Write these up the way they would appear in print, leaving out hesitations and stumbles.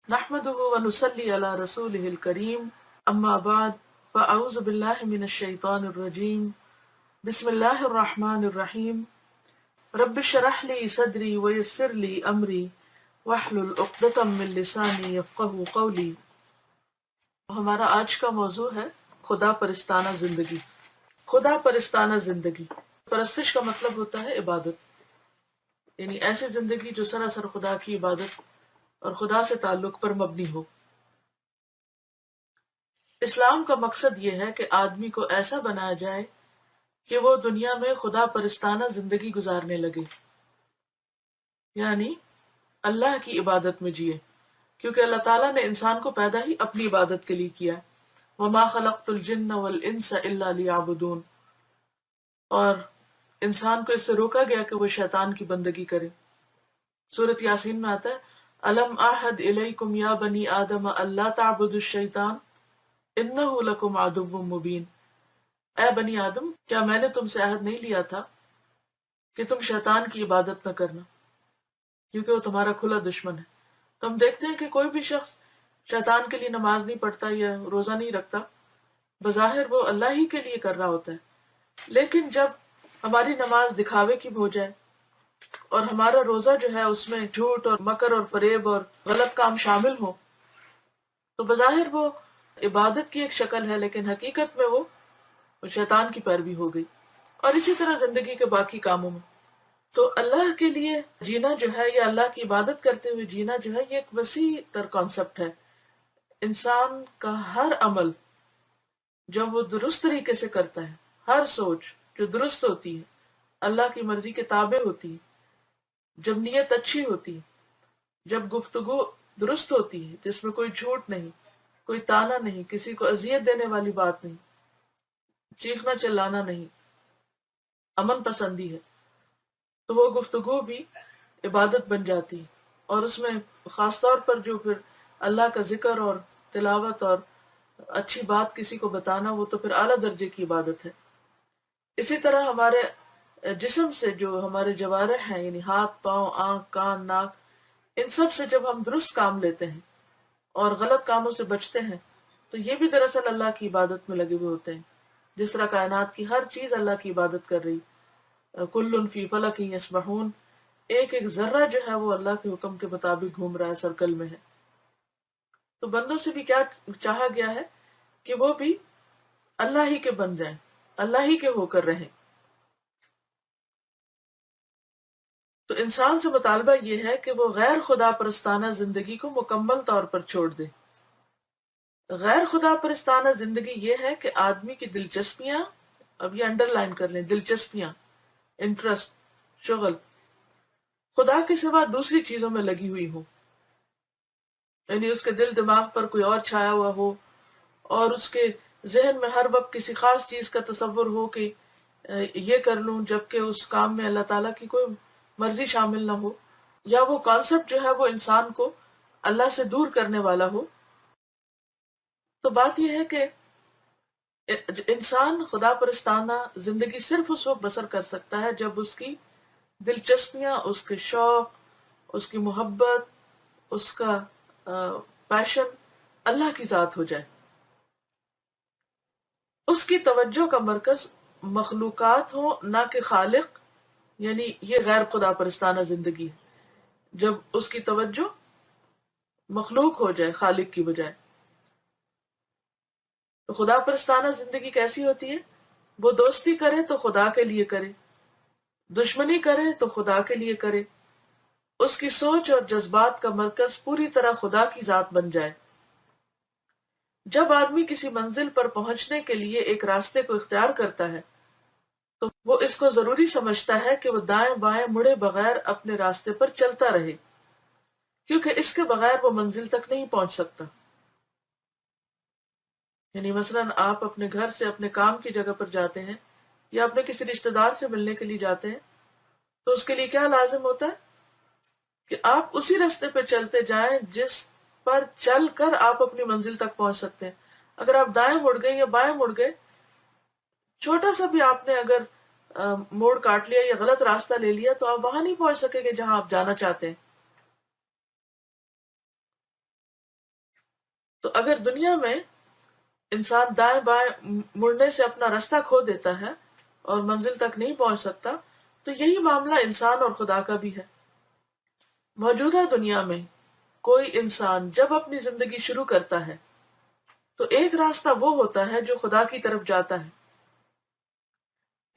نحمده ونصلي على رسوله الكريم اما بعد فاعوذ بالله من الشيطان الرجيم بسم الله الرحمن الرحيم رب اشرح لي صدري ويسر لي امري واحلل عقدة من لساني يفقهوا قولي۔ ہمارا آج کا موضوع ہے خدا پرستانہ زندگی۔ خدا پرستانہ زندگی، پرستش کا مطلب ہوتا ہے عبادت، یعنی ایسی زندگی جو سراسر خدا کی عبادت اور خدا سے تعلق پر مبنی ہو۔ اسلام کا مقصد یہ ہے کہ آدمی کو ایسا بنایا جائے کہ وہ دنیا میں خدا پرستانہ زندگی گزارنے لگے، یعنی اللہ کی عبادت میں جیے، کیونکہ اللہ تعالیٰ نے انسان کو پیدا ہی اپنی عبادت کے لیے کیا ہے۔ وَمَا خَلَقْتُ الْجِنَّ وَالْإِنسَ إِلَّا لِيَعْبُدُونَ، اور انسان کو اس سے روکا گیا کہ وہ شیطان کی بندگی کرے۔ سورۃ یاسین میں آتا ہے الم اعہد الیکم یا بنی آدم اللہ تعبدوا الشیطان انہ لکم عدو مبین، اے بنی آدم کیا میں نے تم سے عہد نہیں لیا تھا کہ تم شیطان کی عبادت نہ کرنا، کیونکہ وہ تمہارا کھلا دشمن ہے۔ تو ہم دیکھتے ہیں کہ کوئی بھی شخص شیطان کے لیے نماز نہیں پڑھتا یا روزہ نہیں رکھتا، بظاہر وہ اللہ ہی کے لیے کر رہا ہوتا ہے، لیکن جب ہماری نماز دکھاوے کی ہو جائے اور ہمارا روزہ جو ہے اس میں جھوٹ اور مکر اور فریب اور غلط کام شامل ہو، تو بظاہر وہ عبادت کی ایک شکل ہے، لیکن حقیقت میں وہ شیطان کی پیروی ہو گئی۔ اور اسی طرح زندگی کے باقی کاموں میں تو اللہ کے لیے جینا جو ہے یا اللہ کی عبادت کرتے ہوئے جینا جو ہے، یہ ایک وسیع تر کانسیپٹ ہے۔ انسان کا ہر عمل جب وہ درست طریقے سے کرتا ہے، ہر سوچ جو درست ہوتی ہے، اللہ کی مرضی کے تابع ہوتی ہے، جب نیت اچھی ہوتی ہے، جب گفتگو درست ہوتی ہے جس میں کوئی جھوٹ نہیں، کوئی تانا نہیں، کسی کو اذیت دینے والی بات نہیں، چیخنا چلانا نہیں، امن پسندی ہے، تو وہ گفتگو بھی عبادت بن جاتی ہے۔ اور اس میں خاص طور پر جو پھر اللہ کا ذکر اور تلاوت اور اچھی بات کسی کو بتانا، وہ تو پھر اعلیٰ درجے کی عبادت ہے۔ اسی طرح ہمارے جسم سے جو ہمارے جوارح ہیں، یعنی ہاتھ، پاؤں، آنکھ، کان، ناک، ان سب سے جب ہم درست کام لیتے ہیں اور غلط کاموں سے بچتے ہیں، تو یہ بھی دراصل اللہ کی عبادت میں لگے ہوئے ہوتے ہیں۔ جس طرح کائنات کی ہر چیز اللہ کی عبادت کر رہی، کل فی فلک یسبحون، ایک ایک ذرہ جو ہے وہ اللہ کے حکم کے مطابق گھوم رہا ہے، سرکل میں ہے۔ تو بندوں سے بھی کیا چاہا گیا ہے کہ وہ بھی اللہ ہی کے بن جائیں، اللہ ہی کے ہو کر رہیں۔ تو انسان سے مطالبہ یہ ہے کہ وہ غیر خدا پرستانہ زندگی کو مکمل طور پر چھوڑ دے۔ غیر خدا پرستانہ زندگی یہ ہے کہ آدمی کی دلچسپیاں، اب یہ انڈر لائن کر لیں، دلچسپیاں، انٹرسٹ، شغل خدا کے سوا دوسری چیزوں میں لگی ہوئی ہو، یعنی اس کے دل دماغ پر کوئی اور چھایا ہوا ہو، اور اس کے ذہن میں ہر وقت کسی خاص چیز کا تصور ہو کہ یہ کر لوں، جبکہ اس کام میں اللہ تعالیٰ کی کوئی مرضی شامل نہ ہو، یا وہ کانسیپٹ جو ہے وہ انسان کو اللہ سے دور کرنے والا ہو۔ تو بات یہ ہے کہ انسان خدا پرستانہ زندگی صرف اس وقت بسر کر سکتا ہے جب اس کی دلچسپیاں، اس کے شوق، اس کی محبت، اس کا پیشن اللہ کی ذات ہو جائے، اس کی توجہ کا مرکز مخلوقات ہو نہ کہ خالق، یعنی یہ غیر خدا پرستانہ زندگی ہے جب اس کی توجہ مخلوق ہو جائے خالق کی بجائے۔ تو خدا پرستانہ زندگی کیسی ہوتی ہے؟ وہ دوستی کرے تو خدا کے لیے کرے، دشمنی کرے تو خدا کے لیے کرے، اس کی سوچ اور جذبات کا مرکز پوری طرح خدا کی ذات بن جائے۔ جب آدمی کسی منزل پر پہنچنے کے لیے ایک راستے کو اختیار کرتا ہے تو وہ اس کو ضروری سمجھتا ہے کہ وہ دائیں بائیں مڑے بغیر اپنے راستے پر چلتا رہے، کیونکہ اس کے بغیر وہ منزل تک نہیں پہنچ سکتا۔ یعنی مثلاً آپ اپنے گھر سے اپنے کام کی جگہ پر جاتے ہیں یا اپنے کسی رشتہ دار سے ملنے کے لیے جاتے ہیں، تو اس کے لیے کیا لازم ہوتا ہے کہ آپ اسی راستے پہ چلتے جائیں جس پر چل کر آپ اپنی منزل تک پہنچ سکتے ہیں۔ اگر آپ دائیں مڑ گئے یا بائیں مڑ گئے، چھوٹا سا بھی آپ نے اگر موڑ کاٹ لیا یا غلط راستہ لے لیا، تو آپ وہاں نہیں پہنچ سکیں گے جہاں آپ جانا چاہتے ہیں۔ تو اگر دنیا میں انسان دائیں بائیں مڑنے سے اپنا راستہ کھو دیتا ہے اور منزل تک نہیں پہنچ سکتا، تو یہی معاملہ انسان اور خدا کا بھی ہے۔ موجودہ دنیا میں کوئی انسان جب اپنی زندگی شروع کرتا ہے تو ایک راستہ وہ ہوتا ہے جو خدا کی طرف جاتا ہے،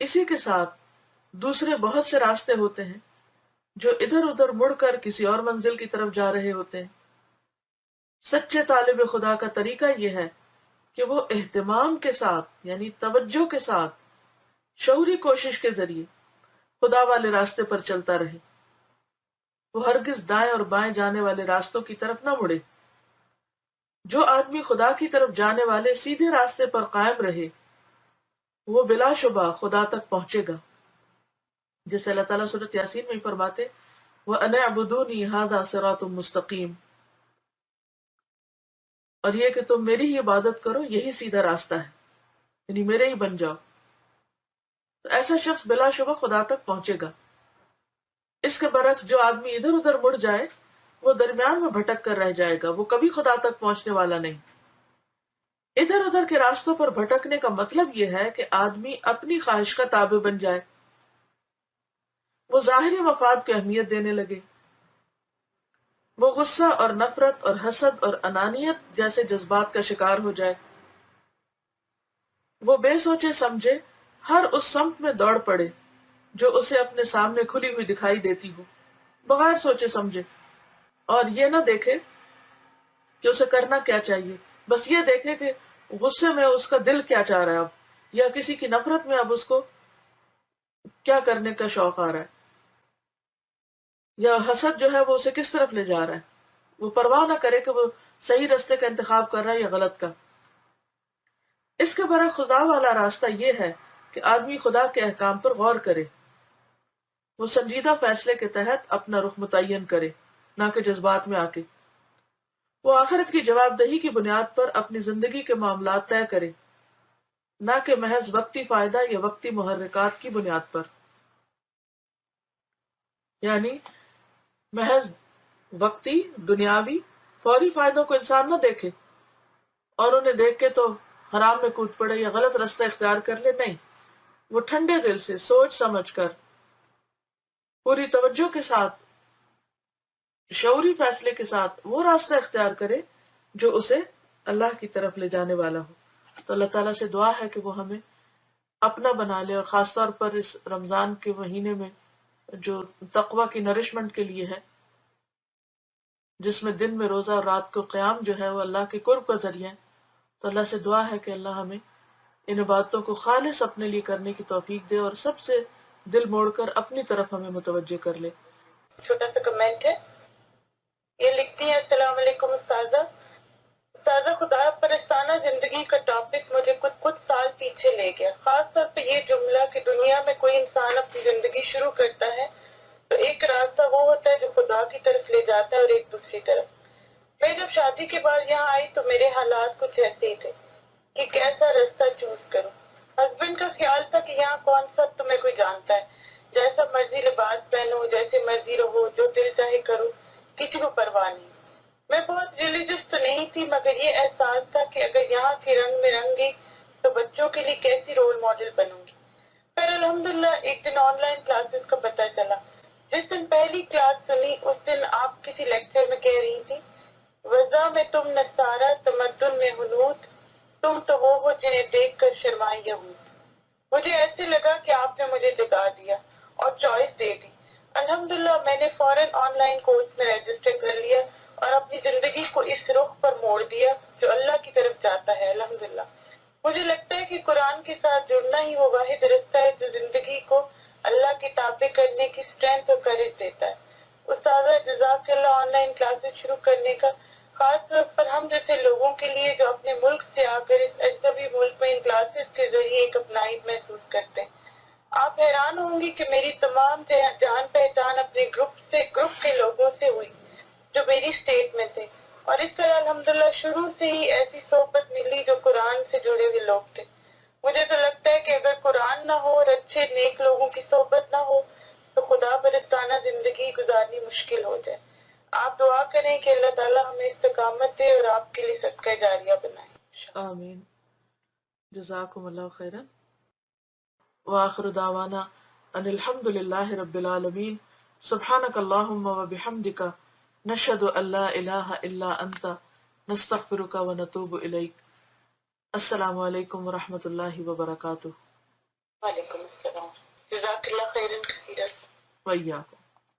اسی کے ساتھ دوسرے بہت سے راستے ہوتے ہیں جو ادھر ادھر مڑ کر کسی اور منزل کی طرف جا رہے ہوتے ہیں۔ سچے طالب خدا کا طریقہ یہ ہے کہ وہ اہتمام کے ساتھ یعنی توجہ کے ساتھ شعوری کوشش کے ذریعے خدا والے راستے پر چلتا رہے، وہ ہرگز دائیں اور بائیں جانے والے راستوں کی طرف نہ مڑے۔ جو آدمی خدا کی طرف جانے والے سیدھے راستے پر قائم رہے وہ بلا شبہ خدا تک پہنچے گا، جیسے اللہ تعالیٰ سورۃ یاسین میں فرماتے وَأَنِ اعْبُدُونِي هَذَا صِرَاطٌ مُسْتَقِيمٌ، اور یہ کہ تم میری ہی عبادت کرو، یہی سیدھا راستہ ہے، یعنی میرے ہی بن جاؤ۔ تو ایسا شخص بلا شبہ خدا تک پہنچے گا۔ اس کے برعکس جو آدمی ادھر ادھر مڑ جائے وہ درمیان میں بھٹک کر رہ جائے گا، وہ کبھی خدا تک پہنچنے والا نہیں۔ ادھر ادھر کے راستوں پر بھٹکنے کا مطلب یہ ہے کہ آدمی اپنی خواہش کا تابع بن جائے، وہ ظاہری مفاد کو اہمیت دینے لگے، وہ غصہ اور نفرت اور حسد اور انانیت جیسے جذبات کا شکار ہو جائے، وہ بے سوچے سمجھے ہر اس سمت میں دوڑ پڑے جو اسے اپنے سامنے کھلی ہوئی دکھائی دیتی ہو، بغیر سوچے سمجھے، اور یہ نہ دیکھے کہ اسے کرنا کیا چاہیے، بس یہ دیکھے کہ غصے میں اس کا دل کیا چاہ رہا ہے اب، یا کسی کی نفرت میں اب اس کو کیا کرنے کا شوق آ رہا ہے، یا حسد جو ہے وہ اسے کس طرف لے جا رہا ہے، وہ پرواہ نہ کرے کہ وہ صحیح راستے کا انتخاب کر رہا ہے یا غلط کا۔ اس کے برعکس خدا والا راستہ یہ ہے کہ آدمی خدا کے احکام پر غور کرے، وہ سنجیدہ فیصلے کے تحت اپنا رخ متعین کرے، نہ کہ جذبات میں آ کے۔ وہ آخرت کی جواب دہی کی بنیاد پر اپنی زندگی کے معاملات طے کرے، نہ کہ محض وقتی فائدہ یا وقتی محرکات کی بنیاد پر، یعنی محض وقتی دنیاوی فوری فائدوں کو انسان نہ دیکھے اور انہیں دیکھ کے تو حرام میں کود پڑے یا غلط راستہ اختیار کر لے، نہیں، وہ ٹھنڈے دل سے سوچ سمجھ کر پوری توجہ کے ساتھ شعوری فیصلے کے ساتھ وہ راستہ اختیار کرے جو اسے اللہ کی طرف لے جانے والا ہو۔ تو اللہ تعالیٰ سے دعا ہے کہ وہ ہمیں اپنا بنا لے، اور خاص طور پر اس رمضان کے مہینے میں جو تقوی کی نرشمنٹ کے لیے ہے، جس میں دن میں روزہ اور رات کو قیام جو ہے وہ اللہ کے قرب کا ذریعہ ہے، تو اللہ سے دعا ہے کہ اللہ ہمیں ان عبادتوں کو خالص اپنے لیے کرنے کی توفیق دے اور سب سے دل موڑ کر اپنی طرف ہمیں متوجہ کر لے۔ چھوٹا سا کمنٹ ہے، یہ لکھتی ہیں السلام علیکم استاذہ، استاذہ خدا پرستانہ زندگی کا ٹاپک مجھے کچھ سال پیچھے لے گیا، خاص طور پہ یہ جملہ کہ دنیا میں کوئی انسان اپنی زندگی شروع کرتا ہے تو ایک راستہ وہ ہوتا ہے جو خدا کی طرف لے جاتا ہے اور ایک دوسری طرف۔ میں جب شادی کے بعد یہاں آئی تو میرے حالات کچھ ایسے ہی تھے کہ کیسا راستہ چوز کروں۔ ہسبینڈ کا خیال تھا کہ یہاں کون سا تمہیں کوئی جانتا ہے، جیسا مرضی لباس پہنو، جیسے مرضی رہو، جو دل چاہے کرو، کسی کو پرواہ نہیں۔ میں بہت ریلیجس تو نہیں تھی، مگر یہ احساس تھا کہ اگر یہاں کے رنگ میں رنگ گئی تو بچوں کے لیے کیسی رول ماڈل بنوں گی۔ پھر الحمدللہ ایک دن آن لائن کلاسز کا پتہ چلا۔ جس دن پہلی کلاس سنی اس دن آپ کسی لیکچر میں کہہ رہی تھی وضع میں تم نصارہ تمدن میں ہنود، تم تو وہ ہو جنہیں دیکھ کر شرمائے یہود۔ مجھے ایسے لگا کہ آپ نے مجھے جگا دیا اور چوائس دے دی۔ الحمدللہ میں نے فوراً آن لائن کورس میں رجسٹر کر لیا اور اپنی زندگی کو اس رخ پر موڑ دیا جو اللہ کی طرف جاتا ہے۔ الحمدللہ مجھے لگتا ہے کہ قرآن کے ساتھ جڑنا ہی وہ واحد رستہ ہے جو زندگی کو اللہ کے تابع کرنے کی اسٹرینتھ اور کریج دیتا ہے۔ استاذہ جزاک اللہ آن لائن کلاسز شروع کرنے کا، خاص طور پر ہم جیسے لوگوں کے لیے جو اپنے ملک سے آ کر اس اجنبی ملک میں ان کلاسز کے ذریعے ایک اپنائیت محسوس کرتے ہیں۔ آپ حیران ہوں گی کہ میری تمام جان پہچان اپنے گروپ کے لوگوں سے ہوئی جو میری اسٹیٹ میں تھے، اور اس طرح الحمدللہ شروع سے ہی ایسی صحبت ملی جو قرآن سے جڑے ہوئے لوگ تھے۔ مجھے تو لگتا ہے کہ اگر قرآن نہ ہو اور اچھے نیک لوگوں کی صحبت نہ ہو تو خدا پرستانہ زندگی گزارنی مشکل ہو جائے۔ آپ دعا کریں کہ اللہ تعالیٰ ہمیں استقامت دے اور آپ کے لیے صدقہ جاریہ بنائے. آمین. جزاکم اللہ خیرا. وآخر دعوانا ان الحمد للہ رب العالمین. سبحانک اللہم وبحمدک نشہد ان لا الہ الا انت نستغفرک ونتوب الیک. السلام علیکم ورحمۃ اللہ وبرکاتہ. وعلیکم السلام. جزاک اللہ خیرا کثیرا. وإیاکم.